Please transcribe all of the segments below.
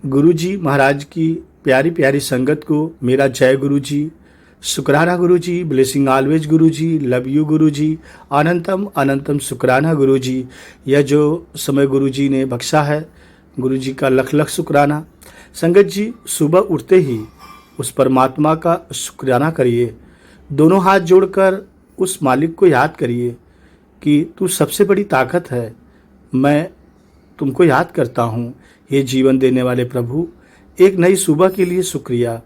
गुरुजी महाराज की प्यारी प्यारी संगत को मेरा जय गुरुजी, शुक्राना गुरुजी, ब्लेसिंग ऑलवेज गुरुजी, लव यू गुरुजी, अनंतम अनंतम शुक्राना गुरुजी। यह जो समय गुरुजी ने बख्शा है, गुरुजी का लख लख शुक्राना। संगत जी, सुबह उठते ही उस परमात्मा का शुक्राना करिए, दोनों हाथ जोड़कर उस मालिक को याद करिए कि तू सबसे बड़ी ताकत है। मैं तुमको याद करता हूँ, ये जीवन देने वाले प्रभु, एक नई सुबह के लिए शुक्रिया।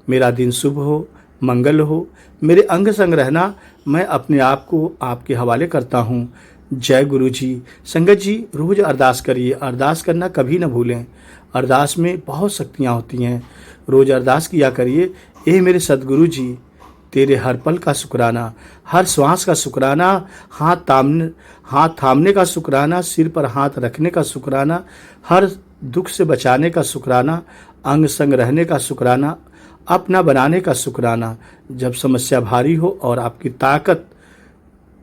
मेरा दिन शुभ हो, मंगल हो, मेरे अंग संग रहना। मैं अपने आप को आपके हवाले करता हूँ। जय गुरु जी। संगत जी, रोज़ अरदास करिए, अरदास करना कभी ना भूलें। अरदास में बहुत शक्तियाँ होती हैं। रोज़ अरदास किया करिए, ए मेरे सदगुरु जी, तेरे हर पल का शुक्राना, हर श्वास का शुक्राना, हाथ थामने का शुक्राना, सिर पर हाथ रखने का शुक्राना, हर दुख से बचाने का शुक्राना, अंग संग रहने का शुक्राना, अपना बनाने का शुक्राना। जब समस्या भारी हो और आपकी ताकत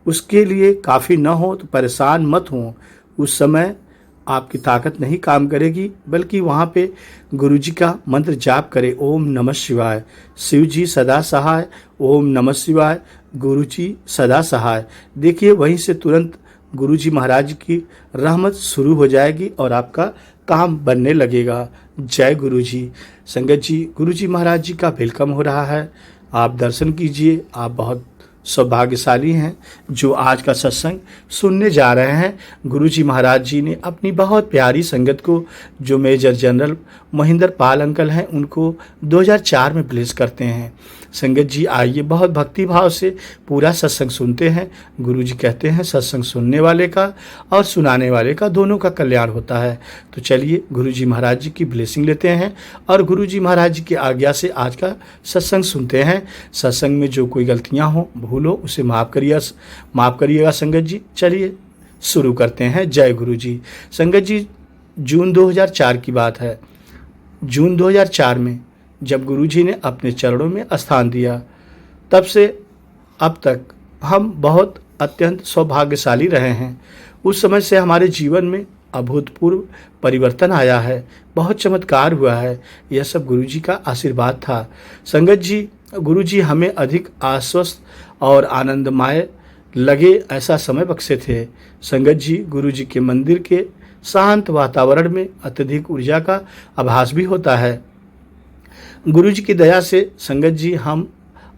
उसके लिए काफ़ी न हो तो परेशान मत हो। उस समय आपकी ताकत नहीं काम करेगी, बल्कि वहाँ पे गुरुजी का मंत्र जाप करें, ओम नमः शिवाय, शिव जी सदा सहाय, ओम नमः शिवाय, गुरुजी सदा सहाय। देखिए, वहीं से तुरंत गुरुजी महाराज की रहमत शुरू हो जाएगी और आपका काम बनने लगेगा। जय गुरुजी। संगत जी, गुरुजी महाराज जी का वेलकम हो रहा है, आप दर्शन कीजिए। आप बहुत सौभाग्यशाली हैं जो आज का सत्संग सुनने जा रहे हैं। गुरुजी महाराज जी ने अपनी बहुत प्यारी संगत को, जो major general Mahendra Pal uncle हैं, उनको 2004 में प्लेस करते हैं। संगत जी, आइए बहुत भक्ति भाव से पूरा सत्संग सुनते हैं। गुरुजी कहते हैं सत्संग सुनने वाले का और सुनाने वाले का दोनों का कल्याण होता है। तो चलिए गुरुजी महाराज जी की ब्लेसिंग लेते हैं और गुरुजी महाराज जी की आज्ञा से आज का सत्संग सुनते हैं। सत्संग में जो कोई गलतियां हो, भूल हो, उसे माफ़ करिएगा संगत जी। चलिए शुरू करते हैं। जय गुरुजी। संगत जी, जून 2004 की बात है। जून 2004 में जब गुरुजी ने अपने चरणों में स्थान दिया, तब से अब तक हम बहुत अत्यंत सौभाग्यशाली रहे हैं। उस समय से हमारे जीवन में अभूतपूर्व परिवर्तन आया है, बहुत चमत्कार हुआ है। यह सब गुरुजी का आशीर्वाद था। संगत जी, गुरुजी हमें अधिक आश्वस्त और आनंदमय लगे ऐसा समय बख्शे थे। संगत जी, गुरुजी के मंदिर के शांत वातावरण में अत्यधिक ऊर्जा का आभास भी होता है। गुरुजी की दया से संगत जी हम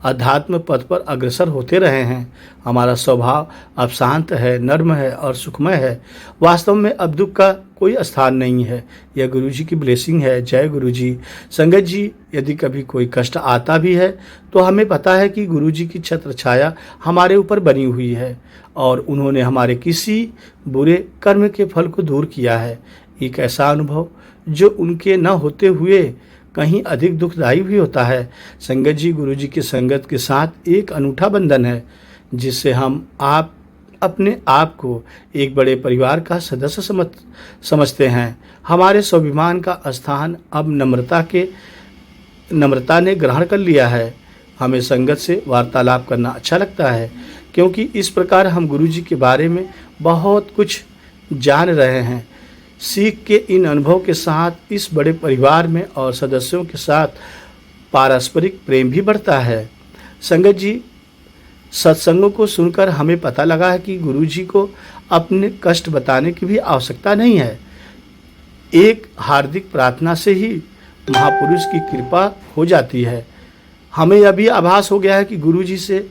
अध्यात्म पथ पर अग्रसर होते रहे हैं। हमारा स्वभाव अब शांत है, नर्म है और सुखमय है। वास्तव में अब दुख का कोई स्थान नहीं है। यह गुरुजी की ब्लेसिंग है। जय गुरुजी। संगत जी, यदि कभी कोई कष्ट आता भी है तो हमें पता है कि गुरुजी की छत्र छाया हमारे ऊपर बनी हुई है और उन्होंने हमारे किसी बुरे कर्म के फल को दूर किया है। एक ऐसा अनुभव जो उनके न होते हुए कहीं अधिक दुखदायी भी होता है। संगत जी, गुरुजी की संगत के साथ एक अनूठा बंधन है, जिससे हम अपने आप को एक बड़े परिवार का सदस्य समझते हैं। हमारे स्वाभिमान का स्थान अब नम्रता ने ग्रहण कर लिया है। हमें संगत से वार्तालाप करना अच्छा लगता है, क्योंकि इस प्रकार हम गुरुजी के बारे में बहुत कुछ जान रहे हैं। सीख के इन अनुभव के साथ इस बड़े परिवार में और सदस्यों के साथ पारस्परिक प्रेम भी बढ़ता है। संगत जी, सत्संगों को सुनकर हमें पता लगा है कि गुरुजी को अपने कष्ट बताने की भी आवश्यकता नहीं है। एक हार्दिक प्रार्थना से ही महापुरुष की कृपा हो जाती है। हमें यह भी आभास हो गया है कि गुरुजी से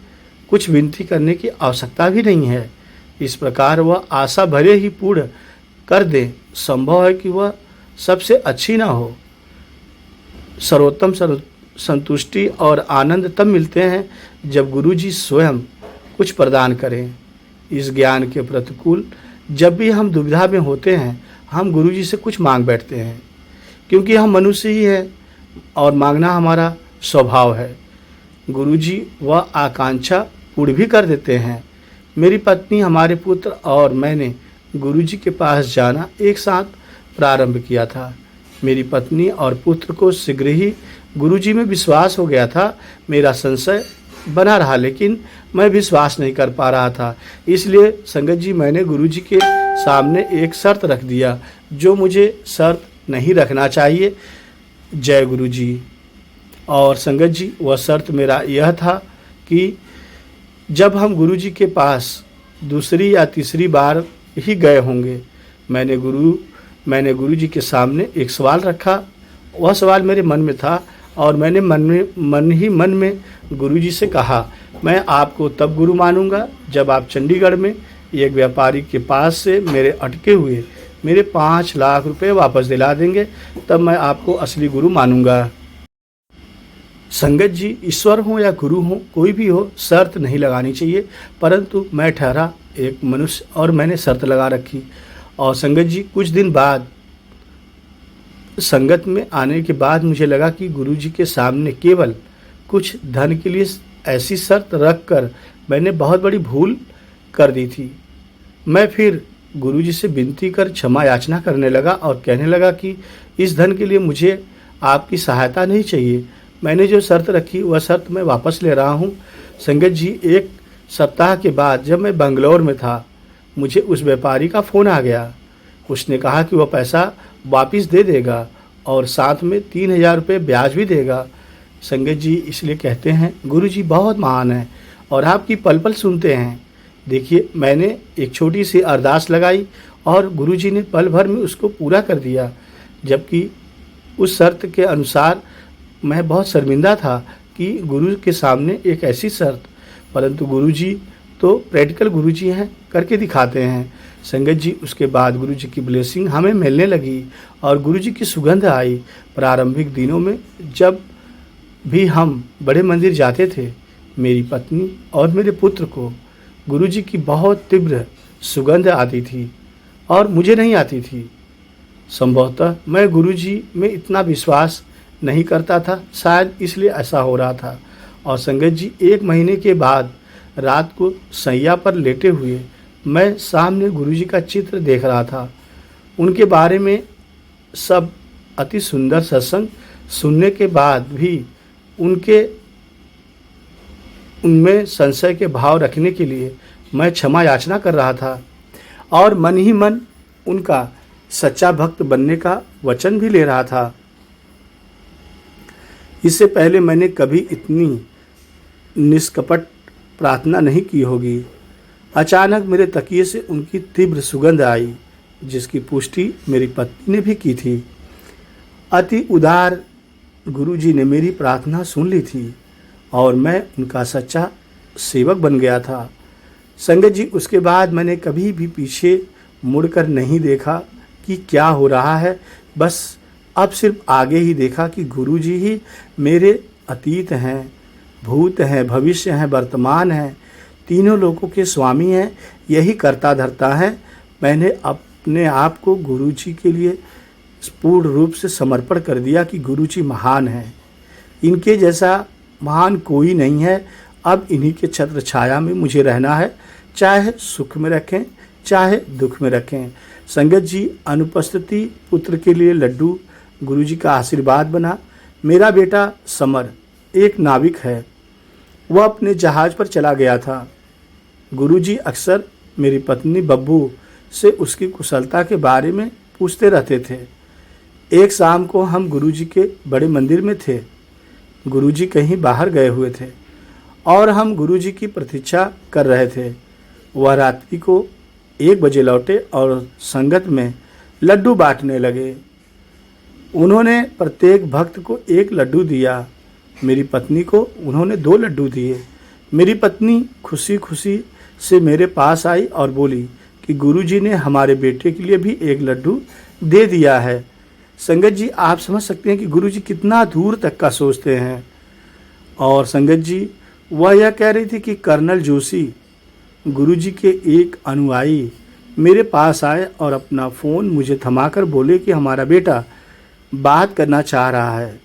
कुछ विनती करने की आवश्यकता भी नहीं है। इस प्रकार वह आशा भरे ही पूर्ण कर दे। संभव है कि वह सबसे अच्छी ना हो। सर्वोत्तम संतुष्टि और आनंद तब मिलते हैं जब गुरुजी स्वयं कुछ प्रदान करें। इस ज्ञान के प्रतिकूल जब भी हम दुविधा में होते हैं, हम गुरुजी से कुछ मांग बैठते हैं, क्योंकि हम मनुष्य ही हैं और मांगना हमारा स्वभाव है। गुरुजी वह आकांक्षा पूर्ण भी कर देते हैं। मेरी पत्नी, हमारे पुत्र और मैंने गुरुजी के पास जाना एक साथ प्रारंभ किया था। मेरी पत्नी और पुत्र को शीघ्र ही गुरुजी में विश्वास हो गया था। मेरा संशय बना रहा, लेकिन मैं विश्वास नहीं कर पा रहा था। इसलिए संगत जी, मैंने गुरुजी के सामने एक शर्त रख दिया, जो मुझे शर्त नहीं रखना चाहिए। जय गुरु जी। और संगत जी, वह शर्त मेरा यह था कि जब हम गुरु जी के पास दूसरी या तीसरी बार ही गए होंगे, मैंने गुरु जी के सामने एक सवाल रखा। वह सवाल मेरे मन में था और मैंने मन में गुरु जी से कहा, मैं आपको तब गुरु मानूंगा जब आप चंडीगढ़ में एक व्यापारी के पास से मेरे अटके हुए मेरे 5 लाख रुपए वापस दिला देंगे, तब मैं आपको असली गुरु मानूंगा। संगत जी, ईश्वर हो या गुरु हो, कोई भी हो, शर्त नहीं लगानी चाहिए, परंतु मैं ठहरा एक मनुष्य और मैंने शर्त लगा रखी। और संगत जी, कुछ दिन बाद संगत में आने के बाद मुझे लगा कि गुरु जी के सामने केवल कुछ धन के लिए ऐसी शर्त रख कर मैंने बहुत बड़ी भूल कर दी थी। मैं फिर गुरु जी से विनती कर क्षमा याचना करने लगा और कहने लगा कि इस धन के लिए मुझे आपकी सहायता नहीं चाहिए। मैंने जो शर्त रखी वह शर्त मैं वापस ले रहा हूँ। संगत जी, 1 सप्ताह के बाद जब मैं बंगलौर में था, मुझे उस व्यापारी का फ़ोन आ गया। उसने कहा कि वह पैसा वापस दे देगा और साथ में 3000 रुपये ब्याज भी देगा। संगत जी, इसलिए कहते हैं गुरु जी बहुत महान है और आपकी पल पल सुनते हैं। देखिए, मैंने एक छोटी सी अरदास लगाई और गुरु जी ने पल भर में उसको पूरा कर दिया, जबकि उस शर्त के अनुसार मैं बहुत शर्मिंदा था कि गुरु के सामने एक ऐसी शर्त, परंतु गुरु जी तो प्रैक्टिकल गुरु जी हैं, करके दिखाते हैं। संगत जी, उसके बाद गुरु जी की ब्लेसिंग हमें मिलने लगी और गुरु जी की सुगंध आई। प्रारंभिक दिनों में जब भी हम बड़े मंदिर जाते थे, मेरी पत्नी और मेरे पुत्र को गुरु जी की बहुत तीव्र सुगंध आती थी और मुझे नहीं आती थी। संभवतः मैं गुरु जी में इतना विश्वास नहीं करता था, शायद इसलिए ऐसा हो रहा था। और संगत जी, 1 महीने के बाद रात को सैया पर लेटे हुए मैं सामने गुरु जी का चित्र देख रहा था। उनके बारे में सब अति सुंदर सत्संग सुनने के बाद भी उनमें संशय के भाव रखने के लिए मैं क्षमा याचना कर रहा था और मन ही मन उनका सच्चा भक्त बनने का वचन भी ले रहा था। इससे पहले मैंने कभी इतनी निष्कपट प्रार्थना नहीं की होगी। अचानक मेरे तकिए से उनकी तीव्र सुगंध आई, जिसकी पुष्टि मेरी पत्नी ने भी की थी। अति उदार गुरुजी ने मेरी प्रार्थना सुन ली थी और मैं उनका सच्चा सेवक बन गया था। संगत जी, उसके बाद मैंने कभी भी पीछे मुड़कर नहीं देखा कि क्या हो रहा है, बस अब सिर्फ आगे ही देखा कि गुरुजी ही मेरे अतीत हैं, भूत हैं, भविष्य हैं, वर्तमान हैं, तीनों लोगों के स्वामी हैं, यही करता धरता है। मैंने अपने आप को गुरुजी के लिए पूर्ण रूप से समर्पण कर दिया कि गुरुजी महान हैं, इनके जैसा महान कोई नहीं है। अब इन्हीं के छत्र छाया में मुझे रहना है, चाहे सुख में रखें चाहे दुख में रखें। संगत जी, अनुपस्थिति पुत्र के लिए लड्डू गुरुजी का आशीर्वाद बना। मेरा बेटा समर एक नाविक है, वह अपने जहाज पर चला गया था। गुरुजी अक्सर मेरी पत्नी बब्बू से उसकी कुशलता के बारे में पूछते रहते थे। एक शाम को हम गुरुजी के बड़े मंदिर में थे। गुरुजी कहीं बाहर गए हुए थे और हम गुरुजी की प्रतीक्षा कर रहे थे। वह रात्रि को 1 बजे लौटे और संगत में लड्डू बांटने लगे। उन्होंने प्रत्येक भक्त को 1 लड्डू दिया। मेरी पत्नी को उन्होंने 2 लड्डू दिए। मेरी पत्नी खुशी खुशी से मेरे पास आई और बोली कि गुरुजी ने हमारे बेटे के लिए भी 1 लड्डू दे दिया है। संगत जी, आप समझ सकते हैं कि गुरुजी कितना दूर तक का सोचते हैं। और संगत जी, वह यह कह रही थी कि कर्नल जोशी गुरुजी के एक अनुयायी मेरे पास आए और अपना फ़ोन मुझे थमाकर बोले कि हमारा बेटा बात करना चाह रहा है।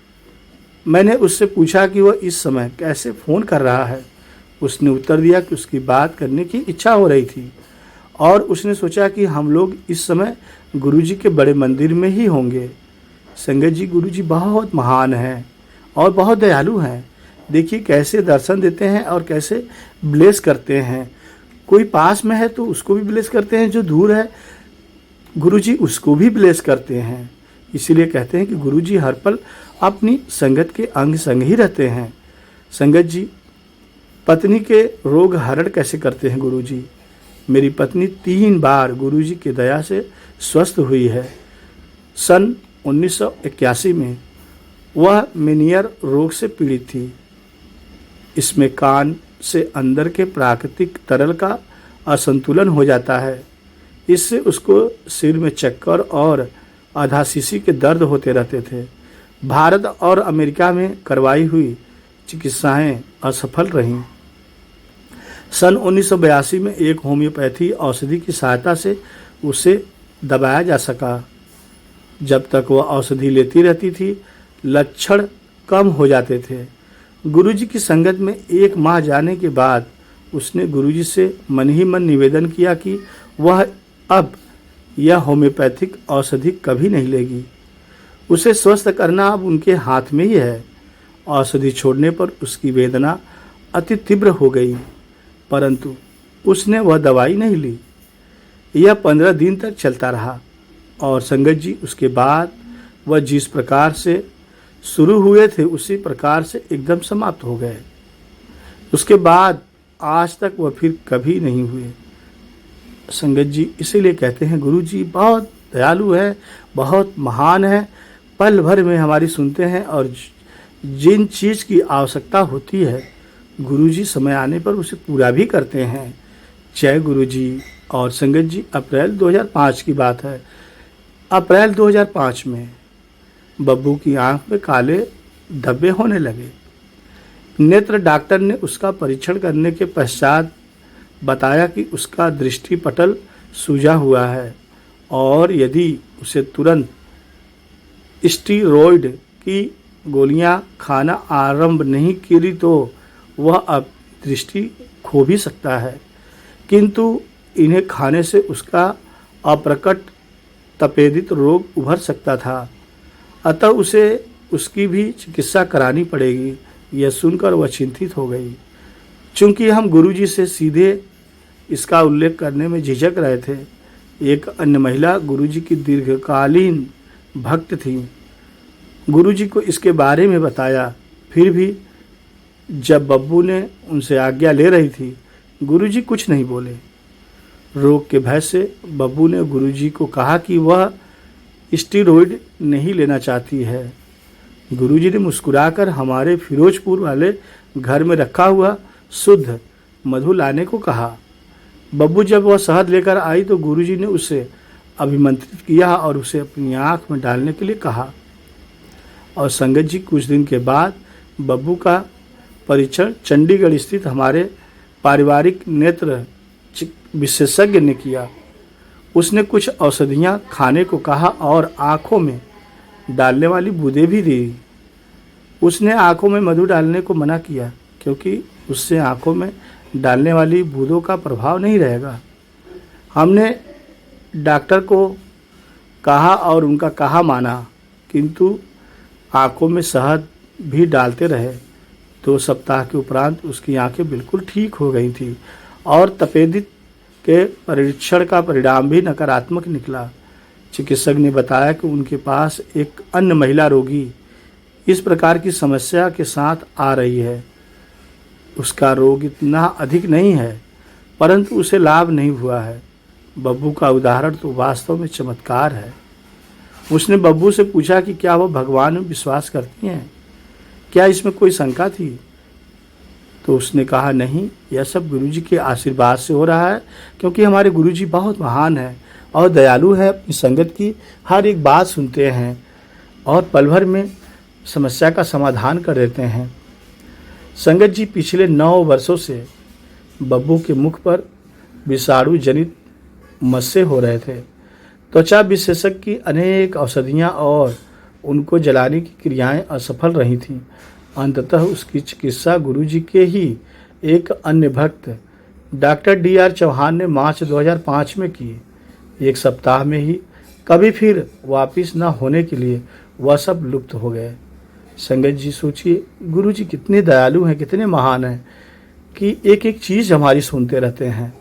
मैंने उससे पूछा कि वह इस समय कैसे फ़ोन कर रहा है। उसने उत्तर दिया कि उसकी बात करने की इच्छा हो रही थी और उसने सोचा कि हम लोग इस समय गुरुजी के बड़े मंदिर में ही होंगे। संगत जी, गुरुजी बहुत महान हैं और बहुत दयालु हैं। देखिए कैसे दर्शन देते हैं और कैसे ब्लेस करते हैं। कोई पास में है तो उसको भी ब्लेस करते हैं, जो दूर है गुरुजी उसको भी ब्लेस करते हैं। इसीलिए कहते हैं कि गुरुजी हर पल अपनी संगत के अंग संग ही रहते हैं। संगत जी, पत्नी के रोग हरण कैसे करते हैं गुरुजी? मेरी पत्नी 3 बार गुरुजी की दया से स्वस्थ हुई है। सन 1981 में वह मेनियर रोग से पीड़ित थी। इसमें कान से अंदर के प्राकृतिक तरल का असंतुलन हो जाता है। इससे उसको सिर में चक्कर और आधाशीशी के दर्द होते रहते थे। भारत और अमेरिका में करवाई हुई चिकित्साएं असफल रहीं। सन 1982 में एक होम्योपैथी औषधि की सहायता से उसे दबाया जा सका। जब तक वह औषधि लेती रहती थी, लक्षण कम हो जाते थे। गुरुजी की संगत में 1 माह जाने के बाद उसने गुरुजी से मन ही मन निवेदन किया कि वह अब यह होम्योपैथिक औषधि कभी नहीं लेगी। उसे स्वस्थ करना अब उनके हाथ में ही है। औषधि छोड़ने पर उसकी वेदना अति तीव्र हो गई, परंतु उसने वह दवाई नहीं ली। यह 15 दिन तक चलता रहा और संगत जी, उसके बाद वह जिस प्रकार से शुरू हुए थे उसी प्रकार से एकदम समाप्त हो गए। उसके बाद आज तक वह फिर कभी नहीं हुए। संगत जी, इसीलिए कहते हैं गुरुजी बहुत दयालु है, बहुत महान है। पल भर में हमारी सुनते हैं और जिन चीज़ की आवश्यकता होती है गुरुजी समय आने पर उसे पूरा भी करते हैं। जय गुरुजी। और संगत जी, अप्रैल 2005 की बात है। अप्रैल 2005 में बब्बू की आंख में काले धब्बे होने लगे। नेत्र डॉक्टर ने उसका परीक्षण करने के पश्चात बताया कि उसका दृष्टि पटल सूजा हुआ है और यदि उसे तुरंत स्टीरॉयड की गोलियां खाना आरंभ नहीं की तो वह अब दृष्टि खो भी सकता है, किंतु इन्हें खाने से उसका अप्रकट तपेदित रोग उभर सकता था। अतः उसे उसकी भी चिकित्सा करानी पड़ेगी। यह सुनकर वह चिंतित हो गई। चूंकि हम गुरुजी से सीधे इसका उल्लेख करने में झिझक रहे थे, एक अन्य महिला गुरुजी की दीर्घकालीन भक्त थी। गुरुजी को इसके बारे में बताया। फिर भी जब बब्बू ने उनसे आज्ञा ले रही थी, गुरुजी कुछ नहीं बोले। रोग के भय से बब्बू ने गुरुजी को कहा कि वह स्टीरॉयड नहीं लेना चाहती है। गुरुजी ने मुस्कुराकर हमारे फिरोजपुर वाले घर में रखा हुआ शुद्ध मधु लाने को कहा। बब्बू जब वह शहद लेकर आई तो गुरुजी ने उसे अभिमंत्रित किया और उसे अपनी आँख में डालने के लिए कहा। और संगत जी, कुछ दिन के बाद बब्बू का परीक्षण चंडीगढ़ स्थित हमारे पारिवारिक नेत्र विशेषज्ञ ने किया। उसने कुछ औषधियाँ खाने को कहा और आँखों में डालने वाली बूंदें भी दी। उसने आँखों में मधु डालने को मना किया क्योंकि उससे आँखों में डालने वाली बूंदों का प्रभाव नहीं रहेगा। हमने डॉक्टर को कहा और उनका कहा माना, किंतु आँखों में शहद भी डालते रहे। 2 सप्ताह के उपरांत उसकी आंखें बिल्कुल ठीक हो गई थी और तपेदित के परीक्षण का परिणाम भी नकारात्मक निकला। चिकित्सक ने बताया कि उनके पास एक अन्य महिला रोगी इस प्रकार की समस्या के साथ आ रही है। उसका रोग इतना अधिक नहीं है, परंतु उसे लाभ नहीं हुआ है। बब्बू का उदाहरण तो वास्तव में चमत्कार है। उसने बब्बू से पूछा कि क्या वह भगवान में विश्वास करती हैं, क्या इसमें कोई शंका थी? तो उसने कहा, नहीं, यह सब गुरुजी के आशीर्वाद से हो रहा है, क्योंकि हमारे गुरुजी बहुत महान हैं और दयालु है। अपनी संगत की हर एक बात सुनते हैं और पल भर में समस्या का समाधान कर देते हैं। संगत जी, पिछले 9 वर्षों से बब्बू के मुख पर विषाणु जनित मस्से हो रहे थे। त्वचा विशेषज्ञ की अनेक औषधियाँ और उनको जलाने की क्रियाएं असफल रही थीं। अंततः उसकी चिकित्सा गुरुजी के ही एक अन्य भक्त डॉक्टर DR चौहान ने मार्च 2005 में की। 1 सप्ताह में ही कभी फिर वापिस न होने के लिए वह सब लुप्त हो गए। संगत जी, सोचिए गुरुजी कितने दयालु हैं, कितने महान हैं कि एक एक चीज़ हमारी सुनते रहते हैं।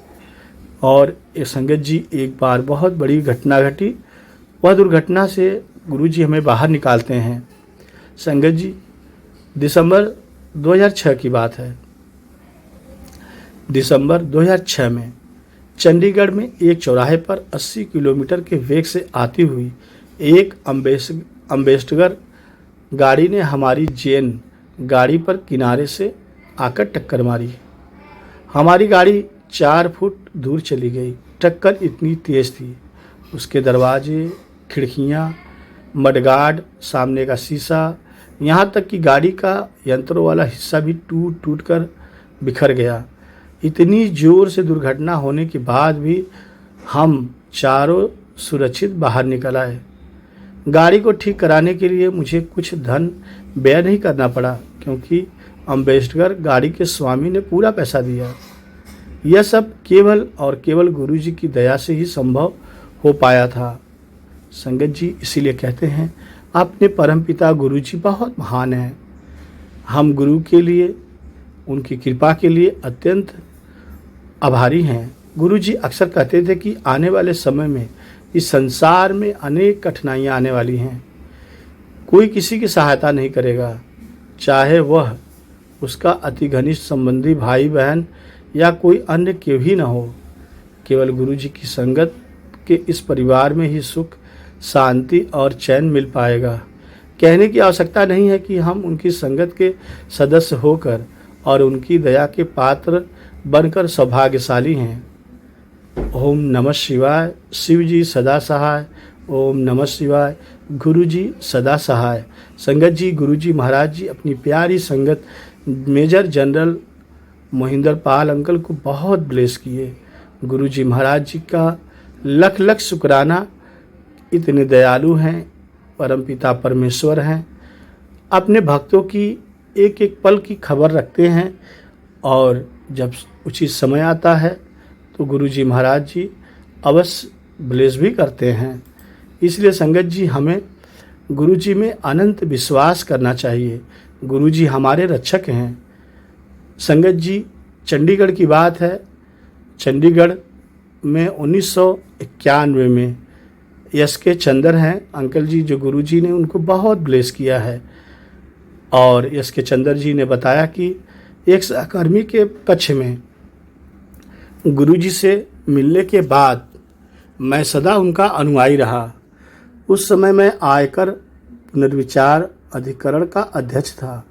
और संगत जी, एक बार बहुत बड़ी घटना घटी। वह दुर्घटना से गुरुजी हमें बाहर निकालते हैं। संगत जी, दिसंबर 2006 की बात है। दिसंबर 2006 में चंडीगढ़ में एक चौराहे पर 80 किलोमीटर के वेग से आती हुई एक अम्बेसडर गाड़ी ने हमारी जेन गाड़ी पर किनारे से आकर टक्कर मारी। हमारी गाड़ी 4 फुट दूर चली गई। टक्कर इतनी तेज थी, उसके दरवाजे, खिड़कियां, मडगार्ड, सामने का शीशा, यहाँ तक कि गाड़ी का यंत्रों वाला हिस्सा भी टूट टूट कर बिखर गया। इतनी जोर से दुर्घटना होने के बाद भी हम चारों सुरक्षित बाहर निकल आए। गाड़ी को ठीक कराने के लिए मुझे कुछ धन व्यय नहीं करना पड़ा, क्योंकि अम्बेसडर गाड़ी के स्वामी ने पूरा पैसा दिया। यह सब केवल और केवल गुरुजी की दया से ही संभव हो पाया था। संगत जी, इसीलिए कहते हैं अपने परमपिता गुरुजी बहुत महान हैं। हम गुरु के लिए, उनकी कृपा के लिए अत्यंत आभारी हैं। गुरुजी अक्सर कहते थे कि आने वाले समय में इस संसार में अनेक कठिनाइयाँ आने वाली हैं। कोई किसी की सहायता नहीं करेगा, चाहे वह उसका अति घनिष्ठ संबंधी, भाई बहन या कोई अन्य क्यों ही न हो। केवल गुरुजी की संगत के इस परिवार में ही सुख, शांति और चैन मिल पाएगा। कहने की आवश्यकता नहीं है कि हम उनकी संगत के सदस्य होकर और उनकी दया के पात्र बनकर सौभाग्यशाली हैं। ओम नमः शिवाय। शिव जी सदा सहाय। ओम नमः शिवाय। गुरु जी सदा सहाय। संगत जी, गुरु जी महाराज जी अपनी प्यारी संगत मेजर जनरल मोहिंदर पाल अंकल को बहुत ब्लेस किए। गुरु जी महाराज जी का लख लख शुक्राना। इतने दयालु हैं, परमपिता परमेश्वर हैं, अपने भक्तों की एक एक पल की खबर रखते हैं और जब उचित समय आता है तो गुरु जी महाराज जी अवश्य ब्लेस भी करते हैं। इसलिए संगत जी, हमें गुरु जी में अनंत विश्वास करना चाहिए। गुरु जी हमारे रक्षक हैं। संगत जी, चंडीगढ़ की बात है। चंडीगढ़ में 1991 में SK चंदर हैं अंकल जी, जो गुरु जी ने उनको बहुत ब्लेस किया है। और SK चंदर जी ने बताया कि एक सहकर्मी के कक्ष में गुरुजी से मिलने के बाद मैं सदा उनका अनुयायी रहा। उस समय मैं आयकर पुनर्विचार अधिकरण का अध्यक्ष था।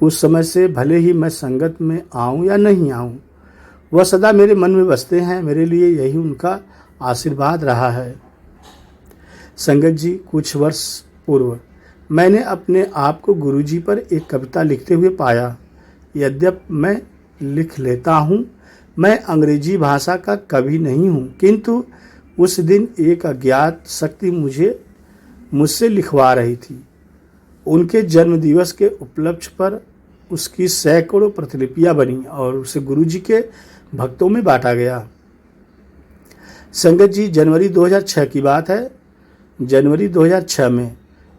उस समय से भले ही मैं संगत में आऊं या नहीं आऊं, वह सदा मेरे मन में बसते हैं। मेरे लिए यही उनका आशीर्वाद रहा है। संगत जी, कुछ वर्ष पूर्व मैंने अपने आप को गुरुजी पर एक कविता लिखते हुए पाया। यद्यपि मैं लिख लेता हूँ, मैं अंग्रेजी भाषा का कवि नहीं हूँ, किंतु उस दिन एक अज्ञात शक्ति मुझसे लिखवा रही थी। उनके जन्मदिवस के उपलक्ष्य पर उसकी सैकड़ों प्रतिलिपियाँ बनी और उसे गुरुजी के भक्तों में बांटा गया। संगत जी, जनवरी 2006 की बात है। जनवरी 2006 में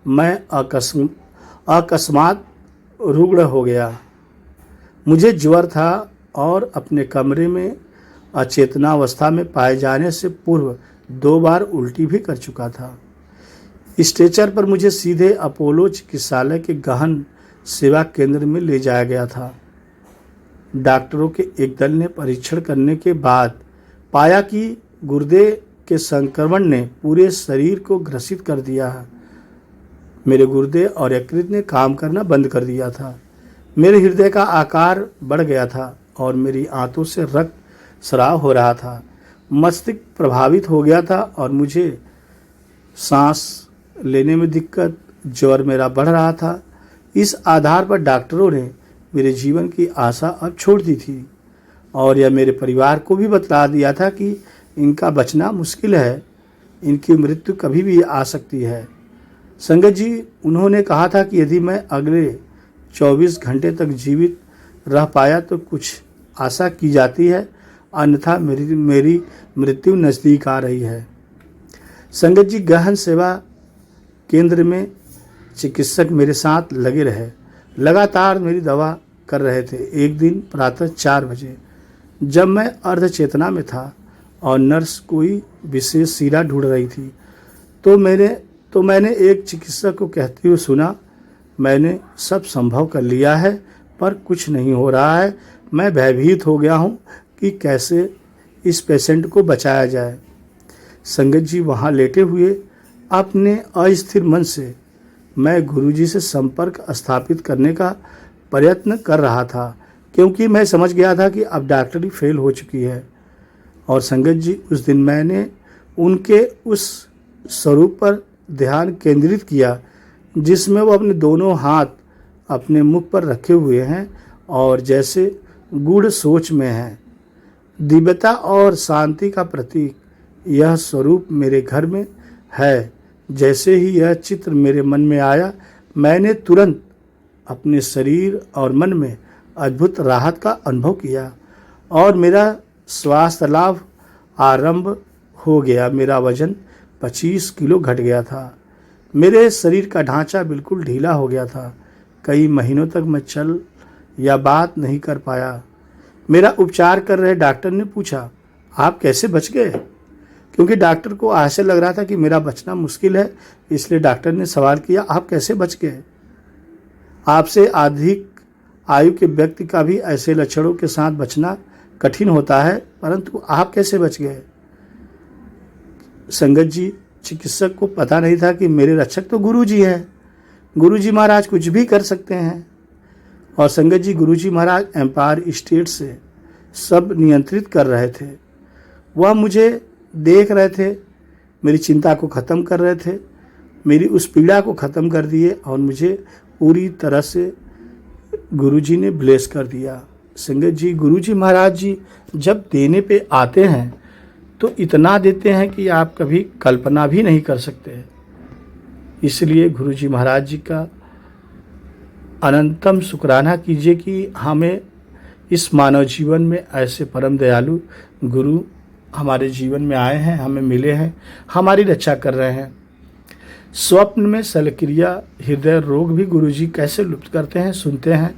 मैं अकस्मात रुग्ण हो गया। मुझे ज्वर था और अपने कमरे में अचेतनावस्था में पाए जाने से पूर्व 2 बार उल्टी भी कर चुका था। स्ट्रेचर पर मुझे सीधे अपोलो चिकित्सालय के गहन सेवा केंद्र में ले जाया गया था। डॉक्टरों के एक दल ने परीक्षण करने के बाद पाया कि गुर्दे के संक्रमण ने पूरे शरीर को ग्रसित कर दिया है। मेरे गुर्दे और यकृत ने काम करना बंद कर दिया था। मेरे हृदय का आकार बढ़ गया था और मेरी आंतों से रक्त स्राव हो रहा था। मस्तिष्क प्रभावित हो गया था और मुझे सांस लेने में दिक्कत, ज्वर मेरा बढ़ रहा था। इस आधार पर डॉक्टरों ने मेरे जीवन की आशा अब छोड़ दी थी और यह मेरे परिवार को भी बतला दिया था कि इनका बचना मुश्किल है, इनकी मृत्यु कभी भी आ सकती है। संगत जी, उन्होंने कहा था कि यदि मैं अगले 24 घंटे तक जीवित रह पाया तो कुछ आशा की जाती है, अन्यथा मेरी मृत्यु नज़दीक आ रही है। संगत जी, गहन सेवा केंद्र में चिकित्सक मेरे साथ लगे रहे, लगातार मेरी दवा कर रहे थे। एक दिन प्रातः 4 बजे जब मैं अर्ध चेतना में था और नर्स कोई विशेष शीरा ढूंढ रही थी, तो मैंने एक चिकित्सक को कहते हुए सुना, मैंने सब संभव कर लिया है पर कुछ नहीं हो रहा है। मैं भयभीत हो गया हूँ कि कैसे इस पेशेंट को बचाया जाए। संगत जी, वहाँ लेटे हुए अपने अस्थिर मन से मैं गुरुजी से संपर्क स्थापित करने का प्रयत्न कर रहा था, क्योंकि मैं समझ गया था कि अब डॉक्टरी फेल हो चुकी है। और संगत जी, उस दिन मैंने उनके उस स्वरूप पर ध्यान केंद्रित किया जिसमें वो अपने दोनों हाथ अपने मुख पर रखे हुए हैं और जैसे गूढ़ सोच में हैं। दिव्यता और शांति का प्रतीक यह स्वरूप मेरे घर में है। जैसे ही यह चित्र मेरे मन में आया, मैंने तुरंत अपने शरीर और मन में अद्भुत राहत का अनुभव किया और मेरा स्वास्थ्य लाभ आरंभ हो गया। मेरा वजन 25 किलो घट गया था। मेरे शरीर का ढांचा बिल्कुल ढीला हो गया था। कई महीनों तक मैं चल या बात नहीं कर पाया। मेरा उपचार कर रहे डॉक्टर ने पूछा, आप कैसे बच गए? क्योंकि डॉक्टर को आशय लग रहा था कि मेरा बचना मुश्किल है, इसलिए डॉक्टर ने सवाल किया, आप कैसे बच गए? आपसे अधिक आयु के व्यक्ति का भी ऐसे लक्षणों के साथ बचना कठिन होता है, परंतु आप कैसे बच गए? संगत जी, चिकित्सक को पता नहीं था कि मेरे रक्षक तो गुरुजी हैं। गुरुजी महाराज कुछ भी कर सकते हैं। और संगत जी, गुरुजी महाराज एम्पायर स्टेट से सब नियंत्रित कर रहे थे। वह मुझे देख रहे थे, मेरी चिंता को ख़त्म कर रहे थे, मेरी उस पीड़ा को ख़त्म कर दिए और मुझे पूरी तरह से गुरुजी ने ब्लेस कर दिया। संगत जी, गुरुजी महाराज जी जब देने पे आते हैं तो इतना देते हैं कि आप कभी कल्पना भी नहीं कर सकते। इसलिए गुरुजी महाराज जी का अनंतम शुक्राना कीजिए कि हमें इस मानव जीवन में ऐसे परम दयालु गुरु हमारे जीवन में आए हैं, हमें मिले हैं, हमारी रक्षा कर रहे हैं। स्वप्न में शल्यक्रिया हृदय रोग भी गुरुजी कैसे लुप्त करते हैं, सुनते हैं।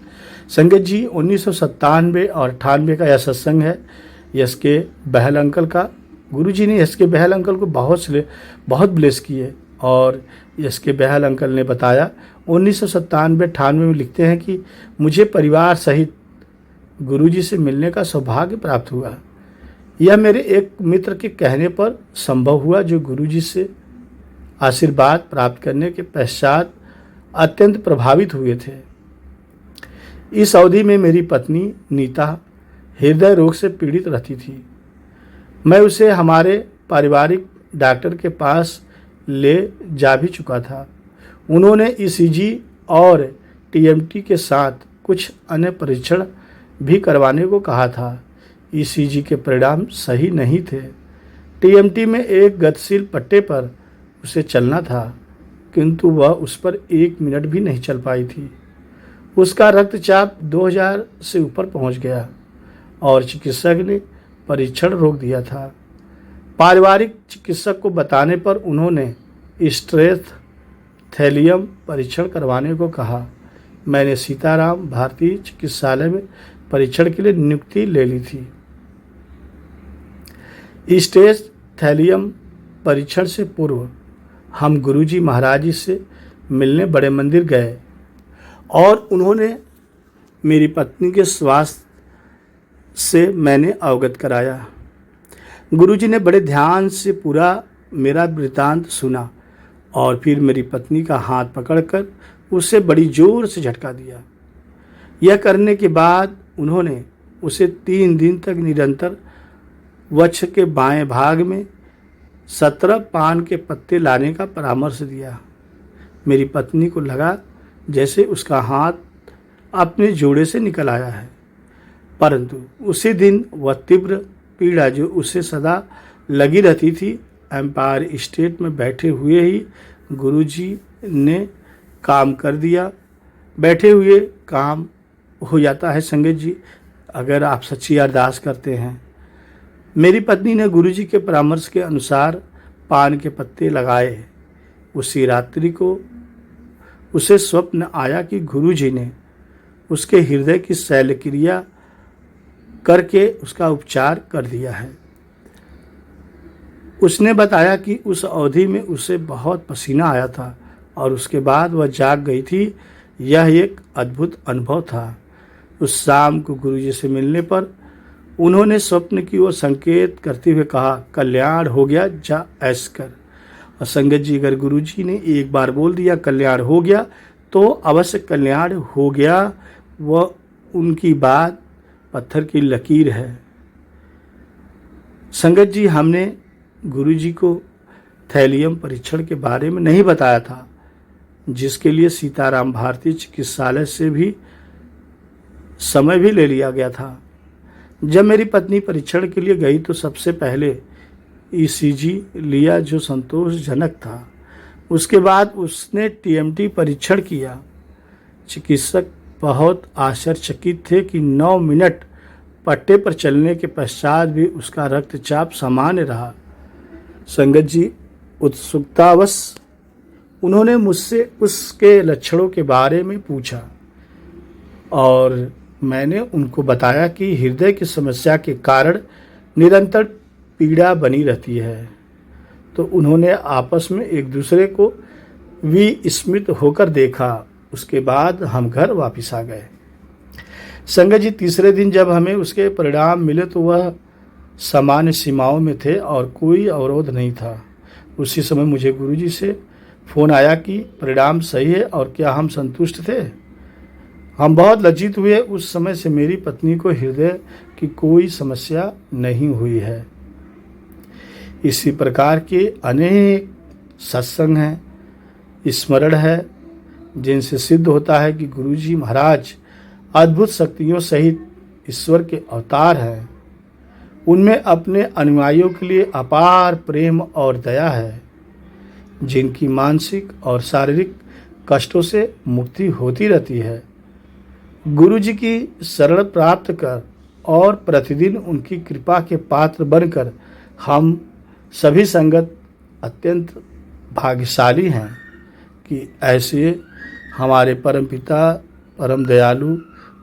संगत जी, 1997 और 98 का यह सत्संग है यश के बहल अंकल का। गुरुजी ने यश के बहल अंकल को बहुत ब्लेस किए और यश के बहल अंकल ने बताया 1997-98 में लिखते हैं कि मुझे परिवार सहित गुरुजी से मिलने का सौभाग्य प्राप्त हुआ। यह मेरे एक मित्र के कहने पर संभव हुआ जो गुरुजी से आशीर्वाद प्राप्त करने के पश्चात अत्यंत प्रभावित हुए थे। इस अवधि में मेरी पत्नी नीता हृदय रोग से पीड़ित रहती थी। मैं उसे हमारे पारिवारिक डॉक्टर के पास ले जा भी चुका था। उन्होंने ईसीजी और टीएमटी के साथ कुछ अन्य परीक्षण भी करवाने को कहा था। ईसीजी के परिणाम सही नहीं थे। टीएमटी में एक गतिशील पट्टे पर उसे चलना था, किंतु वह उस पर 1 मिनट भी नहीं चल पाई थी। उसका रक्तचाप 2000 से ऊपर पहुंच गया और चिकित्सक ने परीक्षण रोक दिया था। पारिवारिक चिकित्सक को बताने पर उन्होंने स्ट्रेस थैलियम परीक्षण करवाने को कहा। मैंने सीताराम भारतीय चिकित्सालय में परीक्षण के लिए नियुक्ति ले ली थी। स्ट्रेस थैलियम परीक्षण से पूर्व हम गुरुजी महाराज जी से मिलने बड़े मंदिर गए और उन्होंने मेरी पत्नी के स्वास्थ्य से मैंने अवगत कराया। गुरुजी ने बड़े ध्यान से पूरा मेरा वृतांत सुना और फिर मेरी पत्नी का हाथ पकड़कर उसे बड़ी जोर से झटका दिया। यह करने के बाद उन्होंने उसे 3 दिन तक निरंतर वक्ष के बाएं भाग में 17 पान के पत्ते लाने का परामर्श दिया। मेरी पत्नी को लगा जैसे उसका हाथ अपने जोड़े से निकल आया है, परंतु उसी दिन वह तीव्र पीड़ा जो उसे सदा लगी रहती थी, एम्पायर स्टेट में बैठे हुए ही गुरुजी ने काम कर दिया। बैठे हुए काम हो जाता है संगत जी, अगर आप सच्ची अरदास करते हैं। मेरी पत्नी ने गुरुजी के परामर्श के अनुसार पान के पत्ते लगाए। उसी रात्रि को उसे स्वप्न आया कि गुरुजी ने उसके हृदय की शल्यक्रिया करके उसका उपचार कर दिया है। उसने बताया कि उस अवधि में उसे बहुत पसीना आया था और उसके बाद वह जाग गई थी। यह एक अद्भुत अनुभव था। उस शाम को गुरुजी से मिलने पर उन्होंने स्वप्न की ओर संकेत करते हुए कहा, कल्याण हो गया, जा ऐश कर। और संगत जी, अगर गुरुजी ने एक बार बोल दिया कल्याण हो गया तो अवश्य कल्याण हो गया। वह उनकी बात पत्थर की लकीर है। संगत जी, हमने गुरुजी को थैलियम परीक्षण के बारे में नहीं बताया था, जिसके लिए सीताराम भारतीय चिकित्सालय से भी समय भी ले लिया गया था। जब मेरी पत्नी परीक्षण के लिए गई तो सबसे पहले ईसीजी लिया, जो संतोषजनक था। उसके बाद उसने टीएमटी परीक्षण किया। चिकित्सक बहुत आश्चर्यचकित थे कि 9 मिनट पट्टे पर चलने के पश्चात भी उसका रक्तचाप सामान्य रहा। संगत जी, उत्सुकतावश उन्होंने मुझसे उसके लक्षणों के बारे में पूछा और मैंने उनको बताया कि हृदय की समस्या के कारण निरंतर पीड़ा बनी रहती है। तो उन्होंने आपस में एक दूसरे को विस्मित होकर देखा। उसके बाद हम घर वापस आ गए। संगत जी, तीसरे दिन जब हमें उसके परिणाम मिले तो वह सामान्य सीमाओं में थे और कोई अवरोध नहीं था। उसी समय मुझे गुरुजी से फ़ोन आया कि परिणाम सही है और क्या हम संतुष्ट थे। हम बहुत लज्जित हुए। उस समय से मेरी पत्नी को हृदय की कोई समस्या नहीं हुई है। इसी प्रकार के अनेक सत्संग हैं, स्मरण है, जिनसे सिद्ध होता है कि गुरुजी महाराज अद्भुत शक्तियों सहित ईश्वर के अवतार हैं। उनमें अपने अनुयायियों के लिए अपार प्रेम और दया है, जिनकी मानसिक और शारीरिक कष्टों से मुक्ति होती रहती है। गुरुजी की शरण प्राप्त कर और प्रतिदिन उनकी कृपा के पात्र बनकर हम सभी संगत अत्यंत भाग्यशाली हैं कि ऐसे हमारे परमपिता परम दयालु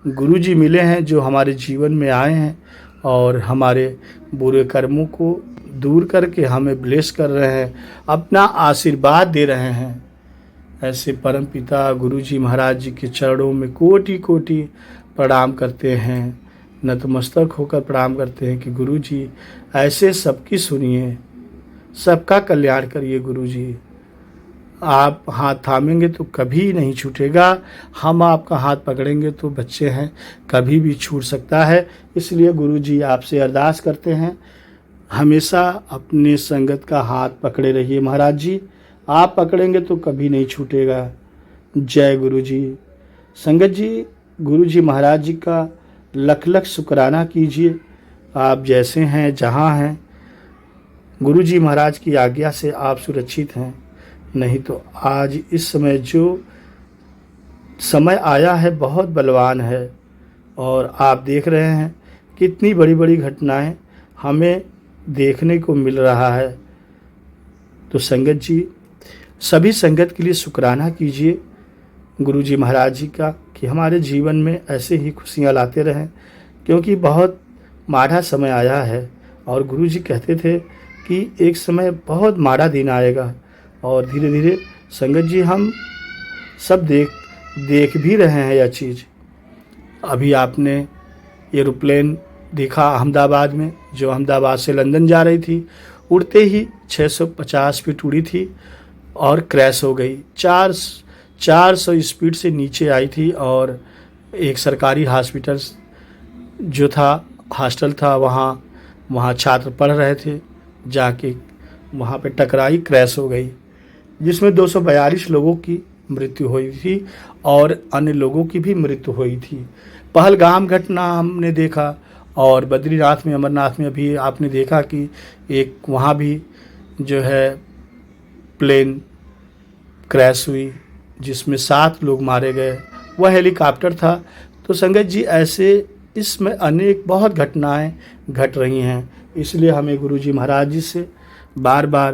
गुरुजी मिले हैं, जो हमारे जीवन में आए हैं और हमारे बुरे कर्मों को दूर करके हमें ब्लेस कर रहे हैं, अपना आशीर्वाद दे रहे हैं। ऐसे परमपिता गुरुजी महाराज जी के चरणों में कोटि कोटि प्रणाम करते हैं, नतमस्तक होकर प्रणाम करते हैं कि गुरुजी ऐसे सबकी सुनिए, सबका कल्याण करिए। गुरुजी, आप हाथ थामेंगे तो कभी नहीं छूटेगा, हम आपका हाथ पकड़ेंगे तो बच्चे हैं, कभी भी छूट सकता है। इसलिए गुरुजी आपसे अरदास करते हैं, हमेशा अपने संगत का हाथ पकड़े रहिए। महाराज जी, आप पकड़ेंगे तो कभी नहीं छूटेगा। जय गुरुजी। संगत जी, गुरुजी महाराज जी का लख लख शुक्राना कीजिए। आप जैसे हैं, जहाँ हैं, गुरुजी महाराज की आज्ञा से आप सुरक्षित हैं। नहीं तो आज इस समय जो समय आया है बहुत बलवान है और आप देख रहे हैं कितनी बड़ी बड़ी घटनाएं हमें देखने को मिल रहा है। तो संगत जी, सभी संगत के लिए शुक्राना कीजिए गुरुजी महाराज जी का कि हमारे जीवन में ऐसे ही खुशियां लाते रहें, क्योंकि बहुत माड़ा समय आया है। और गुरुजी कहते थे कि एक समय बहुत माड़ा दिन आएगा और धीरे धीरे संगत जी हम सब देख भी रहे हैं यह चीज़। अभी आपने एरोप्लेन देखा अहमदाबाद में, जो अहमदाबाद से लंदन जा रही थी, उड़ते ही 650 फीट उड़ी थी और क्रैश हो गई। 400 स्पीड से नीचे आई थी और एक सरकारी हॉस्पिटल जो था, हॉस्टल था, वहाँ छात्र पढ़ रहे थे, जाके वहाँ पे टकराई, क्रैश हो गई, जिसमें 242 लोगों की मृत्यु हुई थी और अन्य लोगों की भी मृत्यु हुई थी। पहलगाम घटना हमने देखा और बद्रीनाथ में, अमरनाथ में अभी आपने देखा कि एक वहाँ भी जो है प्लेन क्रैश हुई, जिसमें 7 लोग मारे गए, वह हेलीकॉप्टर था। तो संगत जी, ऐसे इसमें अनेक बहुत घटनाएं घट रही हैं। इसलिए हमें गुरुजी महाराज जी से बार बार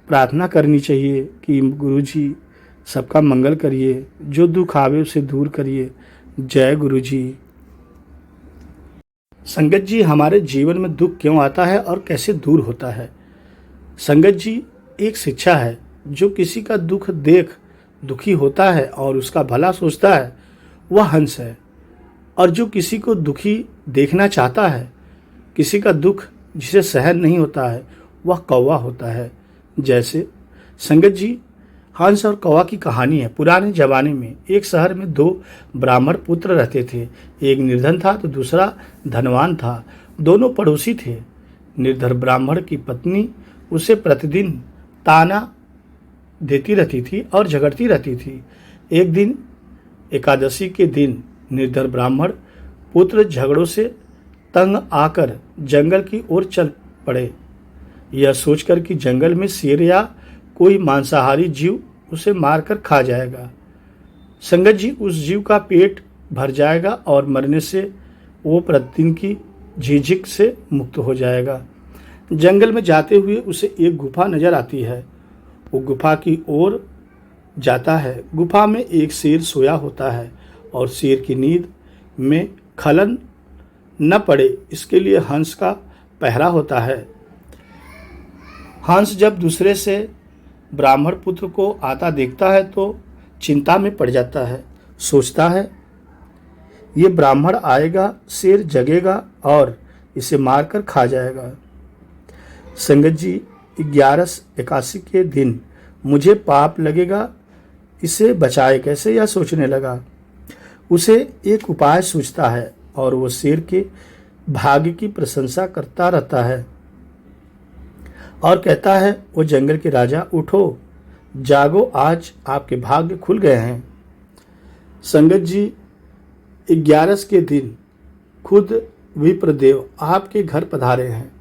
प्रार्थना करनी चाहिए कि गुरुजी सबका मंगल करिए, जो दुख आवे उसे दूर करिए। जय गुरुजी। संगत जी, हमारे जीवन में दुख क्यों आता है और कैसे दूर होता है? संगत जी, एक शिक्षा है, जो किसी का दुख देख दुखी होता है और उसका भला सोचता है वह हंस है, और जो किसी को दुखी देखना चाहता है, किसी का दुख जिसे सहन नहीं होता है, वह कौवा होता है। जैसे संगत जी, हंस और कौवा की कहानी है। पुराने जमाने में एक शहर में दो ब्राह्मण पुत्र रहते थे। एक निर्धन था तो दूसरा धनवान था। दोनों पड़ोसी थे। निर्धन ब्राह्मण की पत्नी उसे प्रतिदिन ताना देती रहती थी और झगड़ती रहती थी। एक दिन एकादशी के दिन निर्धन ब्राह्मण पुत्र झगड़ों से तंग आकर जंगल की ओर चल पड़े, यह सोचकर कि जंगल में शेर या कोई मांसाहारी जीव उसे मारकर खा जाएगा। संगत जी, उस जीव का पेट भर जाएगा और मरने से वो प्रतिदिन की झिझक से मुक्त हो जाएगा। जंगल में जाते हुए उसे एक गुफा नजर आती है। वो गुफा की ओर जाता है। गुफा में एक शेर सोया होता है और शेर की नींद में खलन न पड़े इसके लिए हंस का पहरा होता है। हंस जब दूसरे से ब्राह्मण पुत्र को आता देखता है तो चिंता में पड़ जाता है। सोचता है, ये ब्राह्मण आएगा, शेर जगेगा और इसे मारकर खा जाएगा। संगत जी, 11 एकादशी के दिन मुझे पाप लगेगा, इसे बचाए कैसे, यह सोचने लगा। उसे एक उपाय सूझता है और वो शेर के भाग्य की प्रशंसा करता रहता है और कहता है, वो जंगल के राजा, उठो जागो, आज आपके भाग्य खुल गए हैं। संगत जी, 11 के दिन खुद विप्रदेव आपके घर पधारे हैं।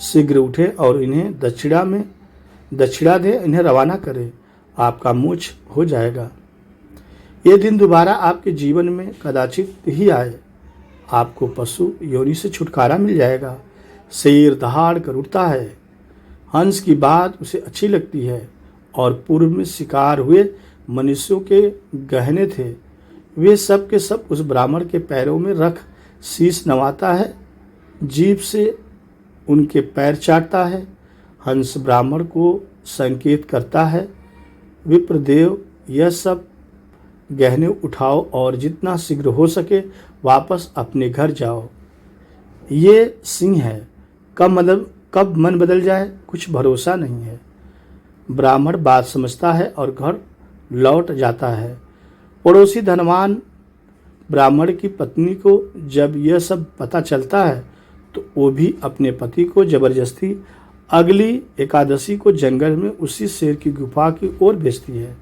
शीघ्र उठे और इन्हें दक्षिणा दे, इन्हें रवाना करें, आपका मोक्ष हो जाएगा। ये दिन दोबारा आपके जीवन में कदाचित ही आए। आपको पशु योनि से छुटकारा मिल जाएगा। शेर दहाड़ कर उठता है। हंस की बात उसे अच्छी लगती है और पूर्व में शिकार हुए मनुष्यों के गहने थे, वे सब के सब उस ब्राह्मण के पैरों में रख शीश नवाता है, जीभ से उनके पैर चाटता है। हंस ब्राह्मण को संकेत करता है, विप्रदेव, यह सब गहने उठाओ और जितना शीघ्र हो सके वापस अपने घर जाओ। ये सिंह है, कब मन बदल जाए कुछ भरोसा नहीं है। ब्राह्मण बात समझता है और घर लौट जाता है। पड़ोसी धनवान ब्राह्मण की पत्नी को जब यह सब पता चलता है तो वो भी अपने पति को जबरदस्ती अगली एकादशी को जंगल में उसी शेर की गुफा की ओर भेजती है।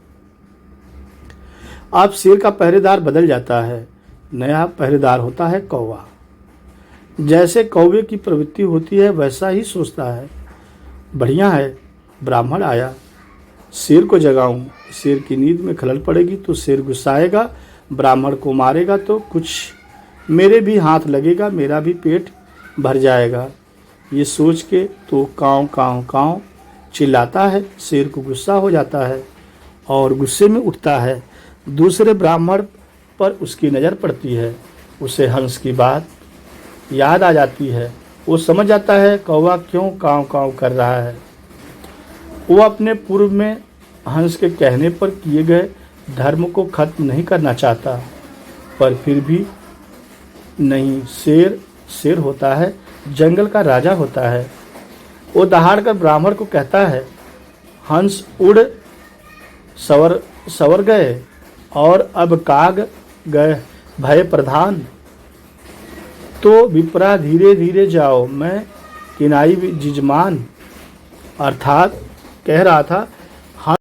अब शेर का पहरेदार बदल जाता है। नया पहरेदार होता है कौवा। जैसे कौवे की प्रवृत्ति होती है वैसा ही सोचता है, बढ़िया है, ब्राह्मण आया, शेर को जगाऊं। शेर की नींद में खलल पड़ेगी तो शेर गुस्साएगा, ब्राह्मण को मारेगा तो कुछ मेरे भी हाथ लगेगा, मेरा भी पेट भर जाएगा। ये सोच के तो काँव काँव काँव चिल्लाता है। शेर को गुस्सा हो जाता है और गुस्से में उठता है। दूसरे ब्राह्मण पर उसकी नज़र पड़ती है। उसे हंस की बात याद आ जाती है। वो समझ जाता है कौवा क्यों काँव काँव कर रहा है। वो अपने पूर्व में हंस के कहने पर किए गए धर्म को खत्म नहीं करना चाहता, पर फिर भी नहीं, शेर होता है, जंगल का राजा होता है। वो दहाड़ कर ब्राह्मण को कहता है, हंस उड़ सवर गए और अब काग गए भय प्रधान। तो विप्रा धीरे धीरे जाओ, मैं किनाई जिजमान। अर्थात कह रहा था